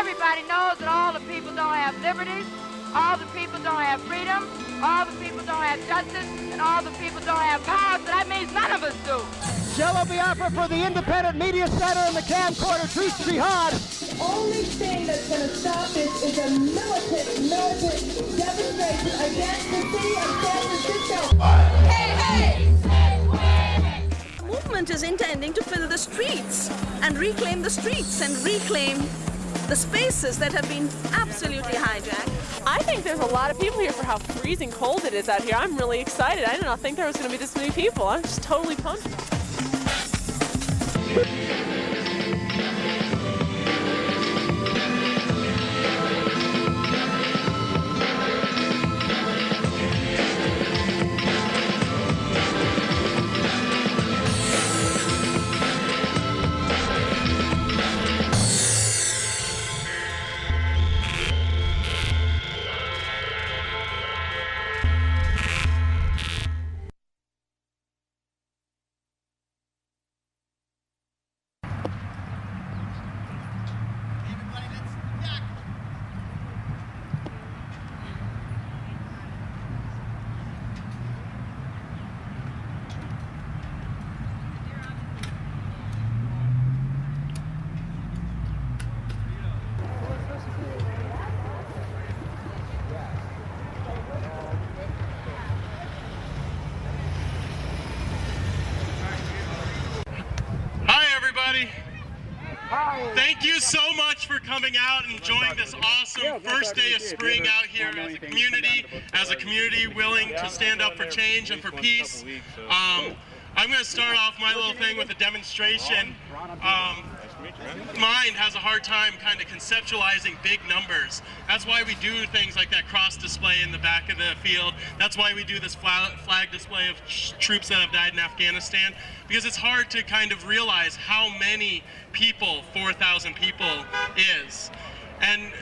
everybody knows that all the people don't have liberties, all the people don't have freedom, all the people don't have justice, and all the people don't have power, so that means none of us do. Jello Biafra for the Independent Media Center and the camcorder, Truth Jihad. The only thing that's going to stop this is a militant demonstration against the city of San Francisco. Hey, hey! The movement is intending to fill the streets and reclaim the streets and reclaim the spaces that have been absolutely hijacked. I think there's a lot of people here for how freezing cold it is out here. I'm really excited. I did not think there was going to be this many people. I'm just totally pumped. Thank you so much for coming out and enjoying this awesome first day of spring out here as a community willing to stand up for change and for peace. I'm going to start off my little thing with a demonstration. Mind has a hard time kind of conceptualizing big numbers. That's why we do things like that cross display in the back of the field. That's why we do this flag display of troops that have died in Afghanistan, because it's hard to kind of realize how many people 4,000 people is. And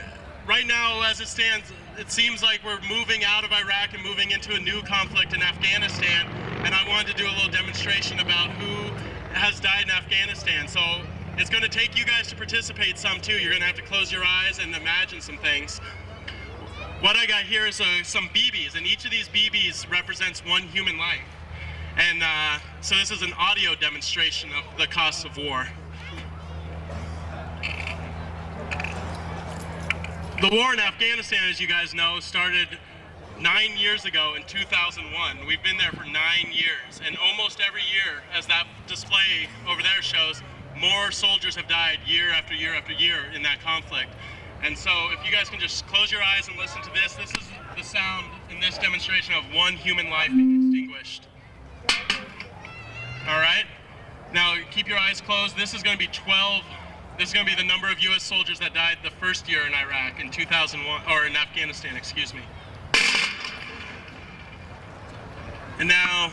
right now, as it stands, it seems like we're moving out of Iraq and moving into a new conflict in Afghanistan. And I wanted to do a little demonstration about who has died in Afghanistan. So it's going to take you guys to participate some too. You're going to have to close your eyes and imagine some things. What I got here is some BBs, and each of these BBs represents one human life. And so this is an audio demonstration of the costs of war. The war in Afghanistan, as you guys know, started 9 years ago in 2001. We've been there for 9 years, and almost every year, as that display over there shows, more soldiers have died year after year after year in that conflict. And so if you guys can just close your eyes and listen to this, this is the sound in this demonstration of one human life being extinguished. All right? Now keep your eyes closed. This is going to be 12. This is going to be the number of U.S. soldiers that died the first year in Iraq in 2001, or in Afghanistan, excuse me. And now,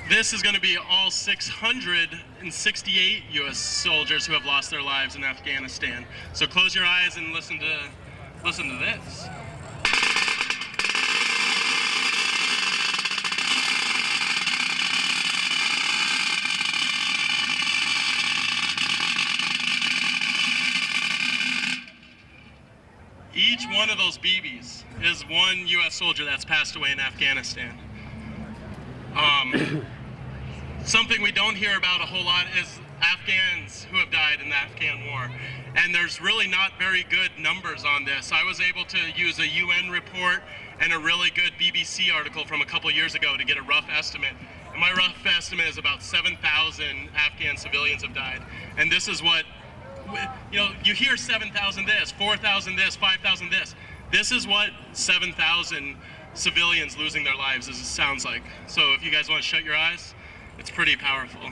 this is going to be all 668 U.S. soldiers who have lost their lives in Afghanistan. So close your eyes and listen to this. Each one of those BBs is one U.S. soldier that's passed away in Afghanistan. Something we don't hear about a whole lot is Afghans who have died in the Afghan war. And there's really not very good numbers on this. I was able to use a UN report and a really good BBC article from a couple years ago to get a rough estimate. And my rough estimate is about 7,000 Afghan civilians have died. And this is what, you know, you hear 7,000 this, 4,000 this, 5,000 this. This is what 7,000 civilians losing their lives sounds like. So if you guys want to shut your eyes, it's pretty powerful.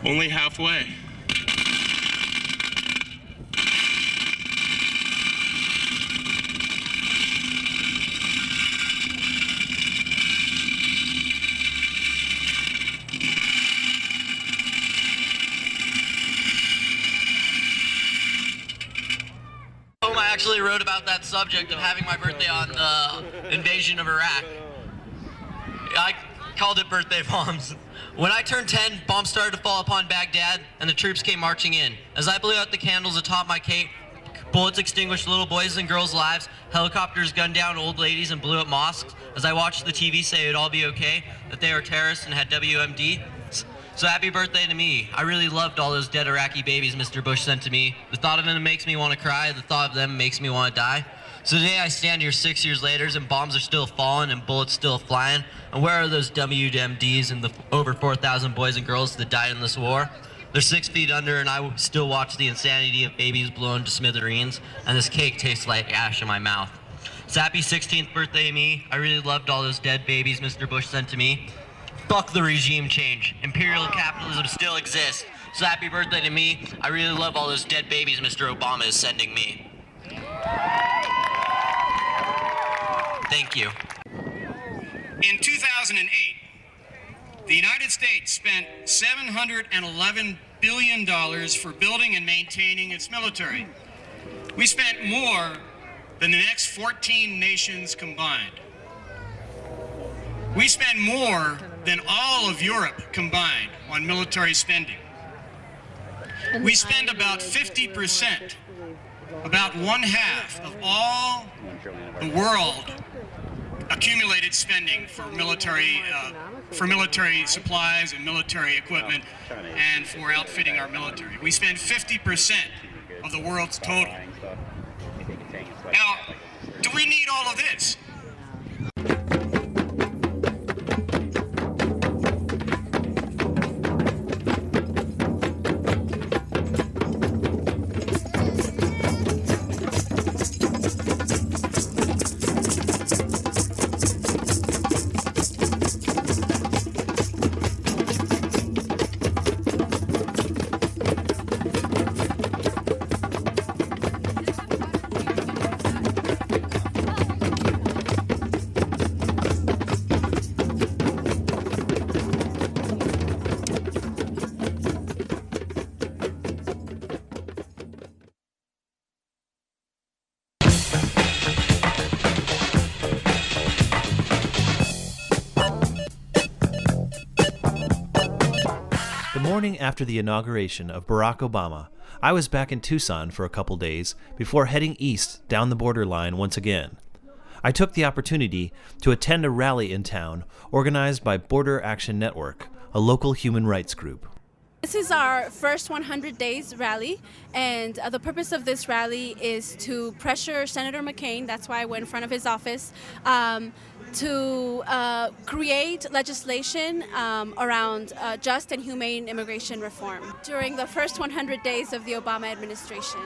Only halfway. actually wrote about that subject of having my birthday on the invasion of Iraq. I called it birthday bombs. When I turned 10, bombs started to fall upon Baghdad, and the troops came marching in. As I blew out the candles atop my cape, bullets extinguished little boys' and girls' lives, helicopters gunned down old ladies and blew up mosques. As I watched the TV say it'd all be okay, that they were terrorists and had WMD. So happy birthday to me. I really loved all those dead Iraqi babies Mr. Bush sent to me. The thought of them makes me want to cry. The thought of them makes me want to die. So today I stand here 6 years later and bombs are still falling and bullets still flying. And where are those WMDs and the over 4,000 boys and girls that died in this war? They're 6 feet under, and I still watch the insanity of babies blown to smithereens, and this cake tastes like ash in my mouth. So happy 16th birthday to me. I really loved all those dead babies Mr. Bush sent to me. Fuck the regime change. Imperial capitalism still exists. So happy birthday to me. I really love all those dead babies Mr. Obama is sending me. Thank you. In 2008, the United States spent $711 billion for building and maintaining its military. We spent more than the next 14 nations combined. We spend more than all of Europe combined on military spending. We spend about 50%, about one half of all the world accumulated spending for military supplies and military equipment and for outfitting our military. We spend 50% of the world's total. Now, do we need all of this? The morning after the inauguration of Barack Obama, I was back in Tucson for a couple days before heading east down the borderline once again. I took the opportunity to attend a rally in town organized by Border Action Network, a local human rights group. This is our first 100 days rally, and the purpose of this rally is to pressure Senator McCain, that's why I went in front of his office, to create legislation around just and humane immigration reform during the first 100 days of the Obama administration.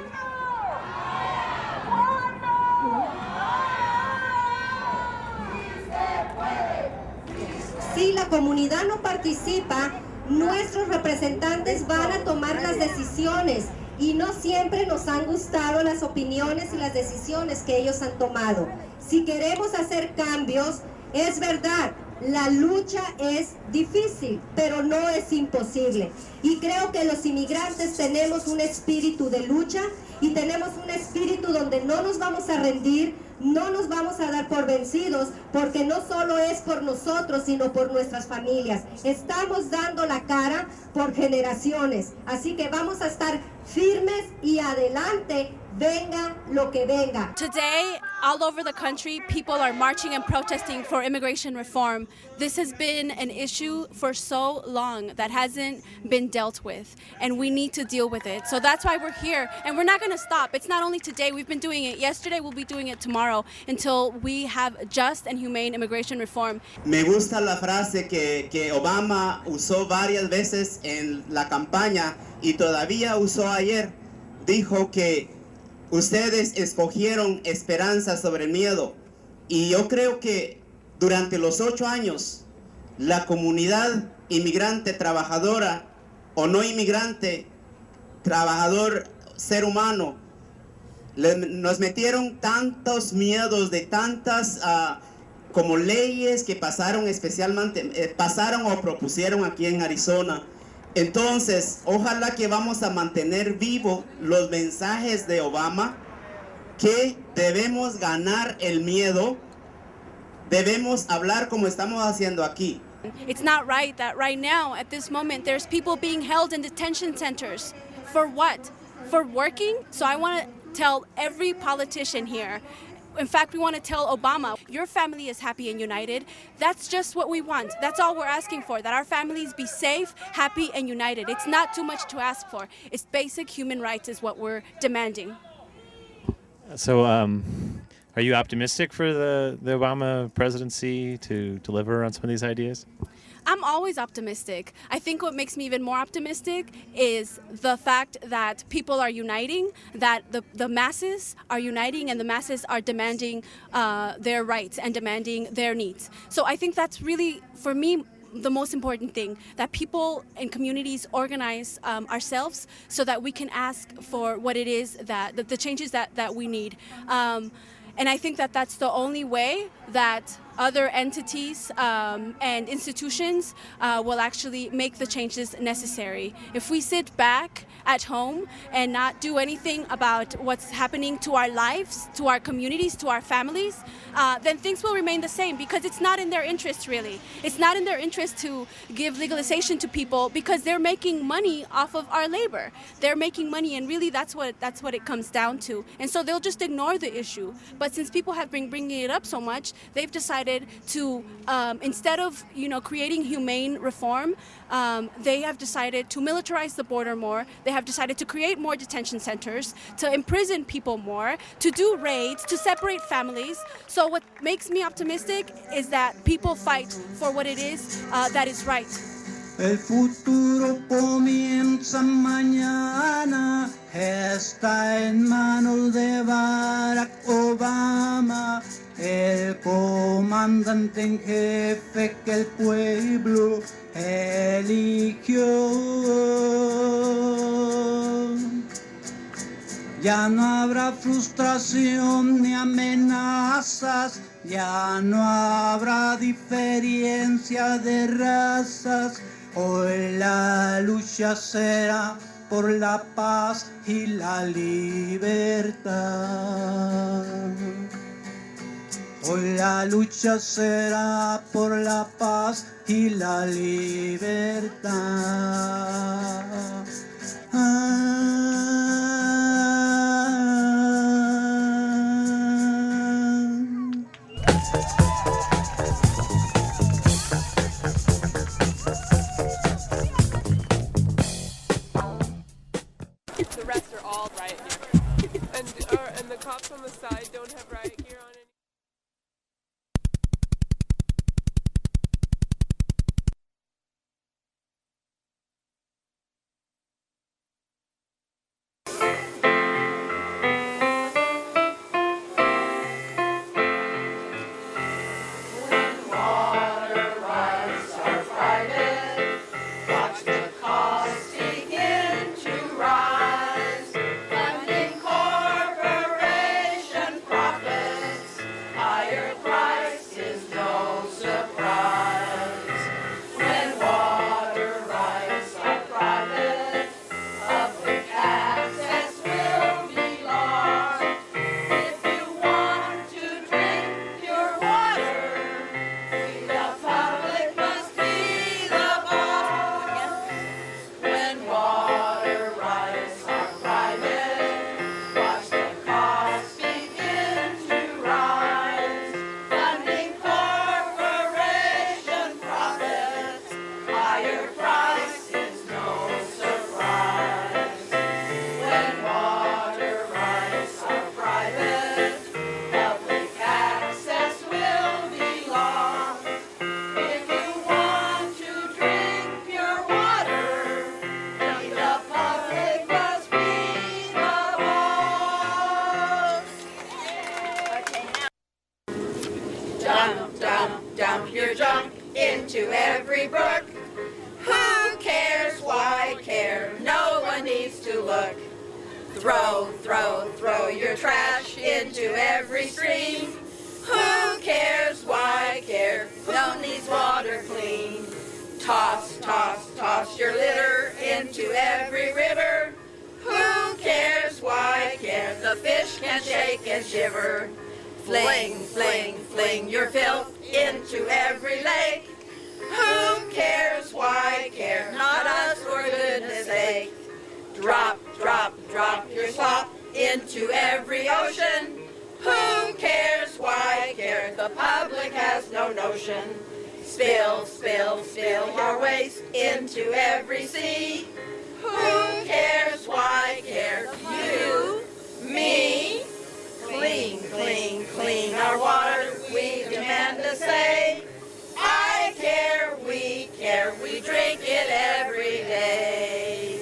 Si la comunidad no participa, nuestros representantes van a tomar las decisiones y no siempre nos han gustado las opiniones y las decisiones que ellos han tomado. Si queremos hacer cambios, es verdad, la lucha es difícil, pero no es imposible. Y creo que los inmigrantes tenemos un espíritu de lucha y tenemos un espíritu donde no nos vamos a rendir, no nos vamos a dar por vencidos, porque no solo es por nosotros, sino por nuestras familias. Estamos dando la cara por generaciones, así que vamos a estar firmes y adelante, venga lo que venga. Today, all over the country, people are marching and protesting for immigration reform. This has been an issue for so long that hasn't been dealt with, and we need to deal with it. So that's why we're here, and we're not going to stop. It's not only today. We've been doing it yesterday, we'll be doing it tomorrow until we have just and humane immigration reform. Me gusta la frase que Obama usó varias veces en la campaña y todavía usó ayer. Dijo que ustedes escogieron esperanza sobre miedo, y yo creo que durante los 8 años la comunidad inmigrante, trabajadora o no inmigrante, trabajador, ser humano, nos metieron tantos miedos de tantas como leyes que pasaron especialmente, pasaron o propusieron aquí en Arizona. Entonces, ojalá que vamos a mantener vivo los mensajes de Obama que debemos ganar el miedo, debemos hablar como estamos haciendo aquí. It's not right that right now, at this moment, there's people being held in detention centers. For what? For working? So I want to tell every politician here, in fact, we want to tell Obama, your family is happy and united. That's just what we want. That's all we're asking for, that our families be safe, happy, and united. It's not too much to ask for. It's basic human rights is what we're demanding. So, are you optimistic for the Obama presidency to deliver on some of these ideas? I'm always optimistic. I think what makes me even more optimistic is the fact that people are uniting, that the masses are uniting, and the masses are demanding their rights and demanding their needs. So I think that's really, for me, the most important thing, that people and communities organize ourselves so that we can ask for what it is that the changes that we need. And I think that that's the only way that other entities and institutions will actually make the changes necessary. If we sit back at home and not do anything about what's happening to our lives, to our communities, to our families, then things will remain the same, because it's not in their interest, really. It's not in their interest to give legalization to people, because they're making money off of our labor. They're making money, and really that's what it comes down to. And so they'll just ignore the issue. But since people have been bringing it up so much, they've decided to, instead of creating humane reform, they have decided to militarize the border more. They have decided to create more detention centers, to imprison people more, to do raids, to separate families. So what makes me optimistic is that people fight for what it is that is right. El futuro comienza mañana, está en manos de Barack Obama, el comandante en jefe que el pueblo eligió. Ya no habrá frustración ni amenazas, ya no habrá diferencia de razas. Hoy la lucha será por la paz y la libertad. Hoy la lucha será por la paz y la libertad. The rest are all riot gear. And the cops on the side don't have riot gear on it. Dump your junk into every brook. Who cares? Why care? No one needs to look. Throw your trash into every stream. Who cares? Why care? No needs water clean. Toss your litter into every river. Who cares? Why care? The fish can shake and shiver. Fling, fling, fling your filth into every lake. Who cares, why care? Not us, for goodness sake. Drop, drop, drop your slop into every ocean. Who cares, why care? The public has no notion. Spill, spill, spill your waste into every sea. Who cares, why care? You, me. Clean, clean, clean our water, we demand to say. I care, we drink it every day.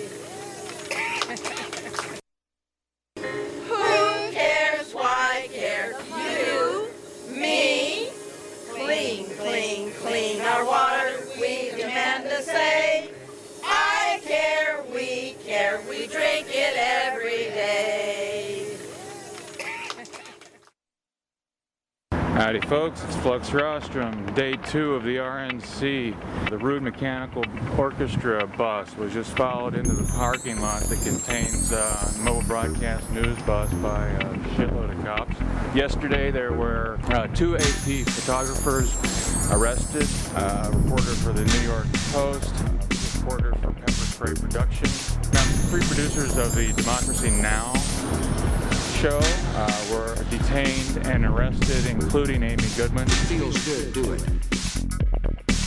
Who cares, why care? You, me. Clean, clean, clean our water, we demand to say. I care, we drink it every day. Howdy folks, it's Flux Rostrum, day 2 of the RNC. The Rude Mechanical Orchestra bus was just followed into the parking lot that contains a mobile broadcast news bus by a shitload of cops. Yesterday there were 2 AP photographers arrested, a reporter for the New York Post, a reporter from Pepper Spray Productions. Now, 3 producers of the Democracy Now! Show were detained and arrested, including Amy Goodman. It feels good, do it.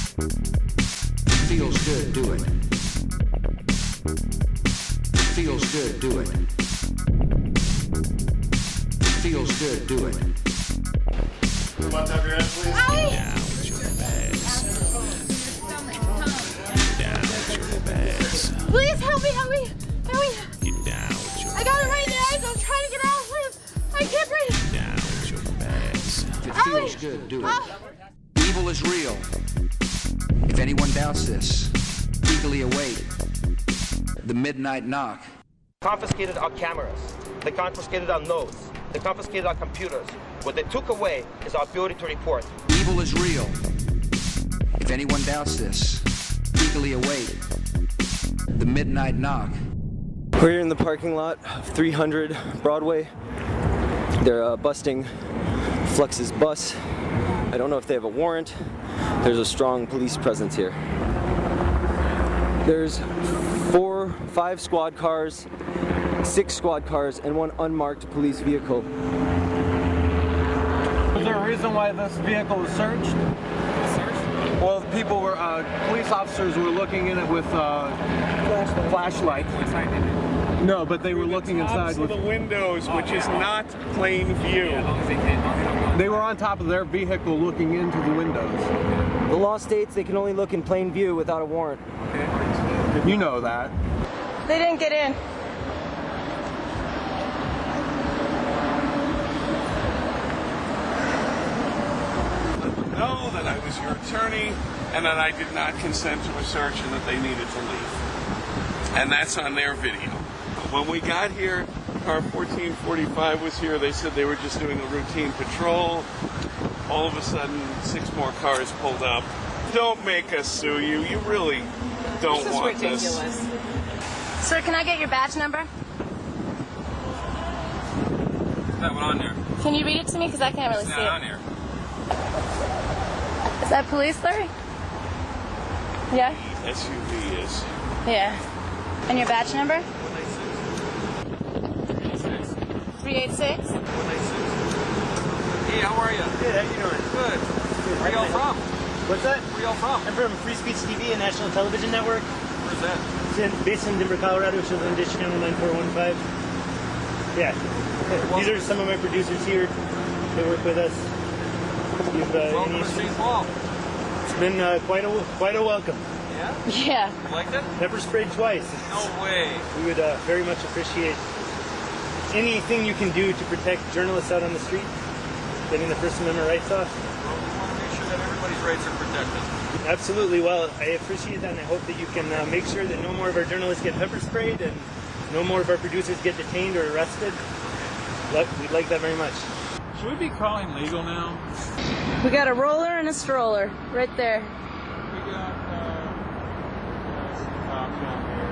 It feels good, do it. It feels good, do it. It feels good, do it. Come on, top your head, please. Down with your bags. Down with your bags. Please help me, help me, help me. Get down with your I got it right there. I'm trying to get out, please. I can't breathe. Down with your bags. It feels good, do it. Evil is real. If anyone doubts this, eagerly await the midnight knock. Confiscated our cameras. They confiscated our notes. They confiscated our computers. What they took away is our ability to report. Evil is real. If anyone doubts this, eagerly await the midnight knock. We're here in the parking lot of 300 Broadway. They're busting Flux's bus. I don't know if they have a warrant. There's a strong police presence here. There's 5 squad cars, 6 squad cars, and 1 unmarked police vehicle. Was there a reason why this vehicle was searched? Well, people were, police officers were looking in it with flashlights. No, but they were looking inside with the windows, which is not plain view. They were on top of their vehicle looking into the windows. The law states they can only look in plain view without a warrant. You know that. They didn't get in. Know that I was your attorney and that I did not consent to a search and that they needed to leave. And that's on their video. When we got here, car 1445 was here. They said they were just doing a routine patrol. All of a sudden, 6 more cars pulled up. Don't make us sue you. You really don't want this. This is ridiculous. Sir, can I get your badge number? Is that one on there? Can you read it to me? Because I can't really see it. It's not on here. Is that police, Larry? Yeah? SUV is. Yeah. And your badge number? 386? Hey, how are you? Good, how you doing? Good. Where y'all from? What's that? Where y'all from? I'm from Free Speech TV, a national television network. Where's that? It's based in Denver, Colorado, Children Dish Channel 9415. Yeah. These are some of my producers here. They work with us. Welcome to St. Paul. It's been quite a welcome. Yeah? Yeah. You liked it? Pepper sprayed twice. No way. We would very much appreciate anything you can do to protect journalists out on the street, getting the First Amendment rights off. Well, we want to make sure that everybody's rights are protected. Absolutely. Well, I appreciate that, and I hope that you can make sure that no more of our journalists get pepper sprayed and no more of our producers get detained or arrested. We'd like that very much. Should we be calling legal now? We got a roller and a stroller right there. We got some cops down here.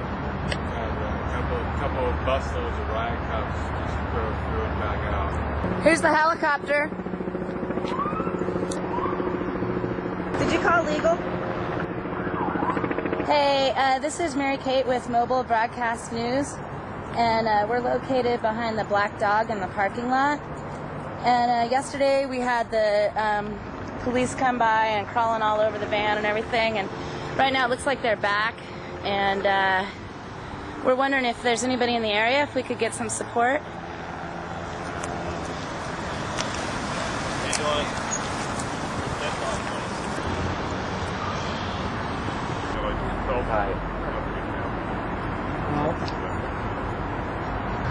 Got a couple of couple of busloads of rag cups just drove through and back out. Here's the helicopter. Did you call legal? Hey, this is Mary Kate with Mobile Broadcast News, and we're located behind the Black Dog in the parking lot. And yesterday we had the police come by and crawling all over the van and everything, and right now it looks like they're back, and we're wondering if there's anybody in the area, if we could get some support.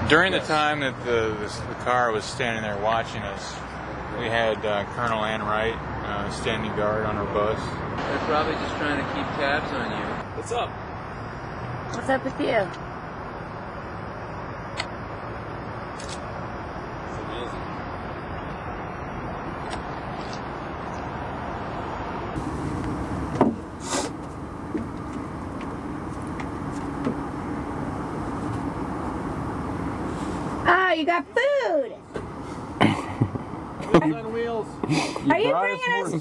During the time that the car was standing there watching us, we had Colonel Ann Wright standing guard on her bus. They're probably just trying to keep tabs on you. What's up? What's up with you? Oh, you got food. Wheels on wheels. Are you bringing us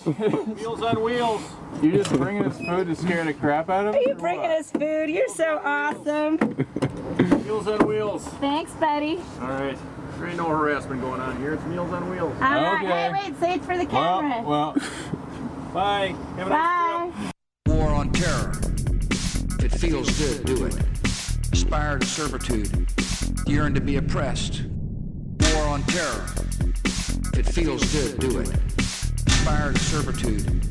food? Wheels on wheels. You just bringing us food to scare the crap out of us? Are you bringing us food? You're so awesome. Wheels on wheels. Thanks, buddy. All right. There ain't no harassment going on here. It's Meals on Wheels. Hey, wait, say it for the camera. Well. Bye. Have a nice trip. War on terror. If it feels good, do it. Aspire to servitude. Yearn to be oppressed. War on terror. If it feels good, do it. Aspire to servitude.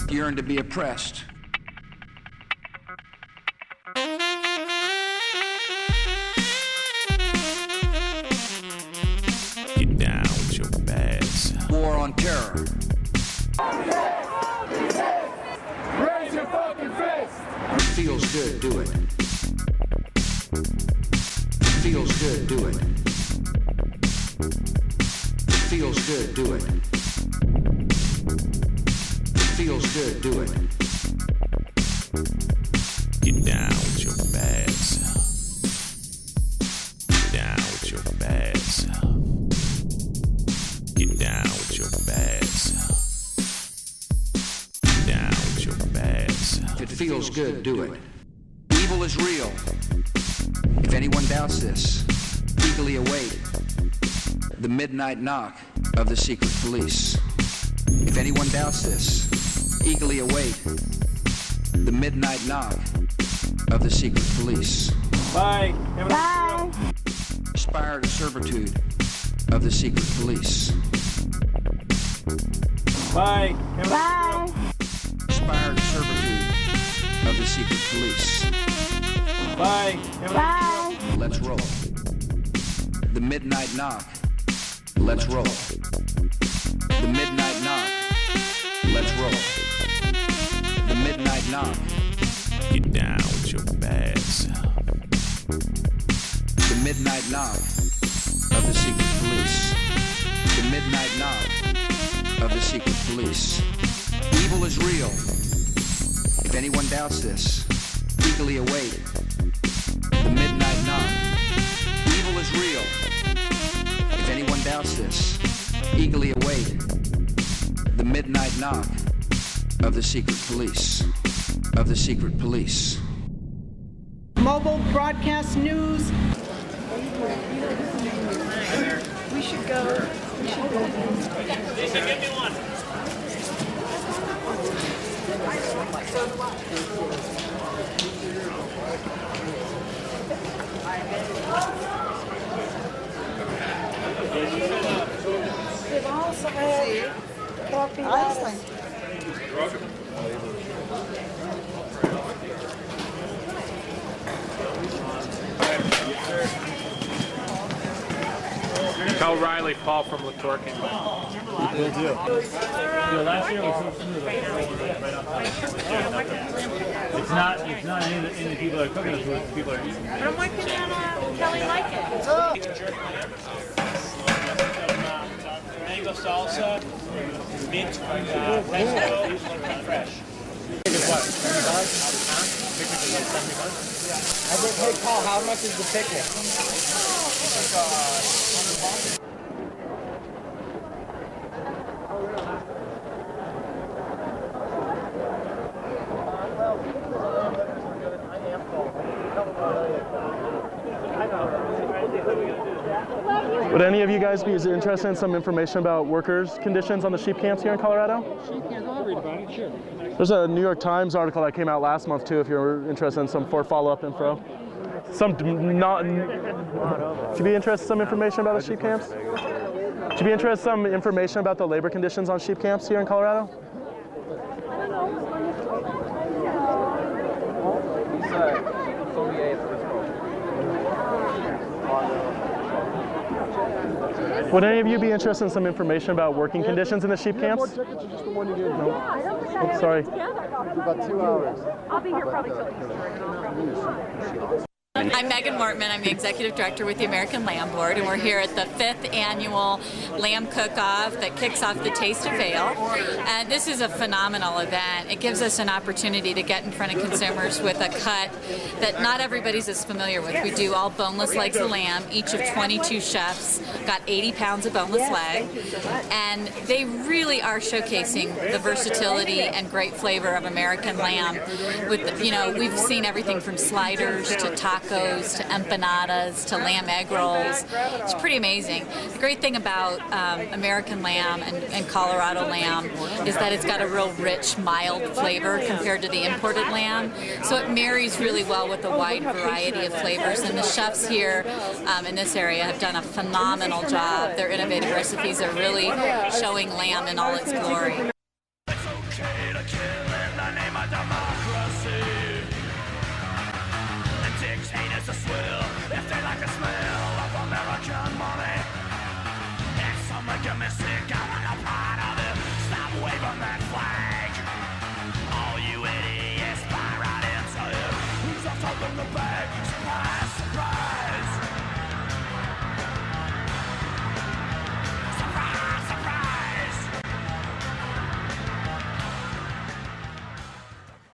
Yearn to be oppressed. Get down with your bags. War on terror. Raise your fucking fist! It feels good, do it. It feels good, do it. It feels good, do it. It feels good, do it. Get down with your bags. Get down with your bags. Get down with your bags. Get down with your bags. If it feels good, do it. Evil is real. If anyone doubts this, eagerly await the midnight knock of the secret police. If anyone doubts this, eagerly await the midnight knock of the secret police. Bye. Have a Bye. Aspire to servitude of the secret police. Bye. Have a Bye. Aspire to servitude of the secret police. Bye. Have a Bye. Let's roll. The midnight knock. Let's roll. The midnight knock. Let's roll. The midnight knock. Get down with your bags. The midnight knock of the secret police. The midnight knock of the secret police. Evil is real. If anyone doubts this, eagerly await the midnight knock. Evil is real. If anyone doubts this, eagerly await the midnight knock of the secret police. Of the secret police. Mobile Broadcast News. We should go. Jason, give me one. Tell Riley Paul from Latorkin. Will do. Last year was so smooth. It's not any of the people that are cooking this food, people are eating. But I'm working on Kelly like it. Mango salsa, mint, pesto, fresh. What? $30? Hey, Paul, how much is the picnic? Would any of you guys be interested in some information about workers' conditions on the sheep camps here in Colorado? Sheep camps, I'll read about it, sure. There's a New York Times article that came out last month too, if you're interested in some follow-up info. Would you be interested in some information about the sheep camps? Would you be interested in some information about the labor conditions on sheep camps here in Colorado? Would any of you be interested in some information about working conditions in the sheep camps? More tickets or just the one you gave me? No. Oops, sorry. About 2 hours. I'll be here probably till Easter. I'm Megan Mortman. I'm the Executive Director with the American Lamb Board, and we're here at the 5th annual Lamb Cook-Off that kicks off the Taste of Vail. And this is a phenomenal event. It gives us an opportunity to get in front of consumers with a cut that not everybody's as familiar with. We do all boneless legs of lamb. Each of 22 chefs got 80 pounds of boneless leg. And they really are showcasing the versatility and great flavor of American lamb. With, you know, we've seen everything from sliders to tacos to empanadas to lamb egg rolls. It's pretty amazing. The great thing about American lamb and Colorado lamb is that it's got a real rich, mild flavor compared to the imported lamb. So it marries really well with a wide variety of flavors. And the chefs here in this area have done a phenomenal job. Their innovative recipes are really showing lamb in all its glory.